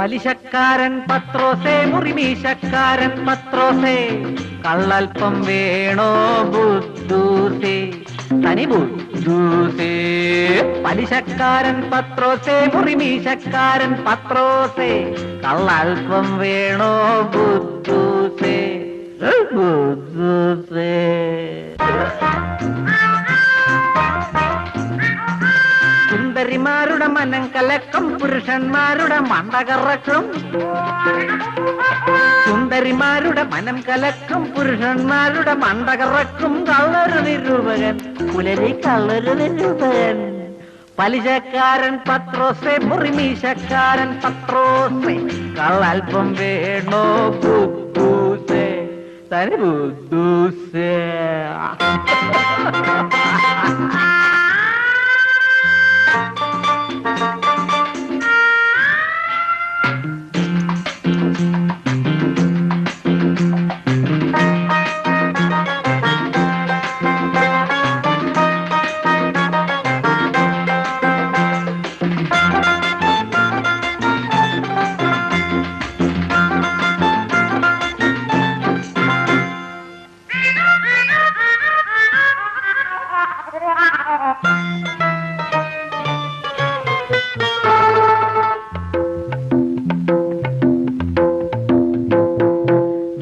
പലിശക്കാരൻ പത്രോസേ, മുറിമീശക്കാരൻ പത്രോസേ, കള്ളൽപ്പം വേണോ ബുദ്ധൂസേ, തനി ബുദ്ധൂസേ. പലിശക്കാരൻ പത്രോസേ, മുറിമീശക്കാരൻ പത്രോസേ, കള്ളൽപ്പം വേണോ ബുദ്ധൂസേ, ബുദ്ധൂസേ. സുന്ദരിമാരുടെ മനം കലക്കും, പുരുഷന്മാരുടെ മണ്ടകറക്കും. സുന്ദരിമാരുടെ മനം കലക്കും, പുരുഷന്മാരുടെ മണ്ടകറക്കും. കള്ളൊരു നിരൂപകൻ, പുലരി കള്ളൊരു നിരൂപകൻ. പലിശക്കാരൻ പത്രോസേ, മുറിമീശക്കാരൻ പത്രോസേ, കള്ളൽപ്പം വേണോ ബുദ്ധൂസേ, തനി ബുദ്ധൂസേ.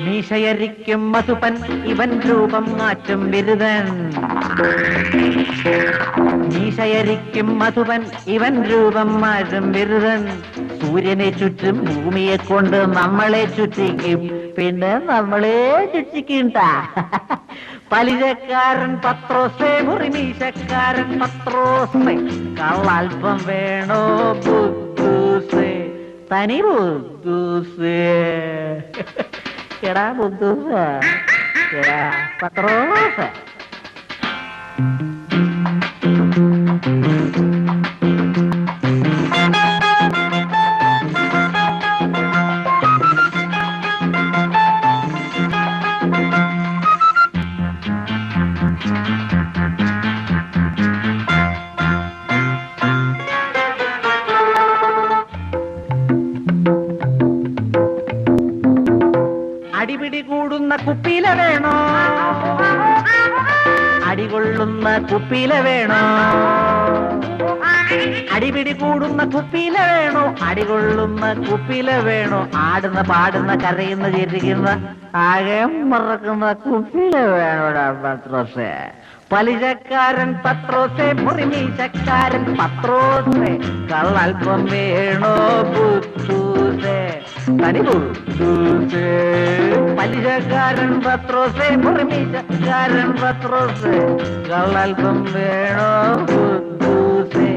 മീശയരിക്കും മധുപൻ, ഇവൻ രൂപം മാറ്റും ബിരുദൻ. മീശയരിക്കും മധുപൻ, ഇവൻ രൂപം മാറ്റും ബിരുദൻ. സൂര്യനെ ചുറ്റും ഭൂമിയെ കൊണ്ട് നമ്മളെ ചുറ്റിക്കും, പിന്നെ നമ്മളെ ചുറ്റിക്കും. പലിശക്കാരൻ പത്രോസേ, മുറിമീശക്കാരൻ പത്രോസേ, കള്ളൽപ്പം വേണോ ബുദ്ധൂസേ, തനി ബുദ്ധൂസേ. എടാ ബുദ്ധൂസേ, എടാ പത്രോസേ. അടിപിടി കൂടുന്ന കുപ്പിയില വേണോ, അടികൊള്ളുന്ന കുപ്പിയില വേണോ? അടിപിടി കൂടുന്ന കുപ്പിയില വേണോ, അടികൊള്ളുന്ന കുപ്പിയില വേണോ? ആടുന്ന പാടുന്ന കരയുന്ന ചിരിക്കുന്ന ആകെ മറക്കുന്ന കുപ്പിയില വേണോടാ പത്രോസേ. പലിശക്കാരൻ പത്രോസേ, മുറിമീശക്കാരൻ പത്രോസേ, കള്ളൽപ്പം വേണോ ബുദ്ധൂസേ, തനി ബുദ്ധൂസേ. പലിശക്കാരൻ പത്രോസേ, മുറിമീശക്കാരൻ പത്രോസേ, കള്ളൽപ്പം വേണോ ബുദ്ധൂസേ,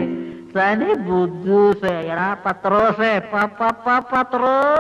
തനി ബുദ്ധൂസേ. എടാ പത്രോസേ, പത്രോസേ.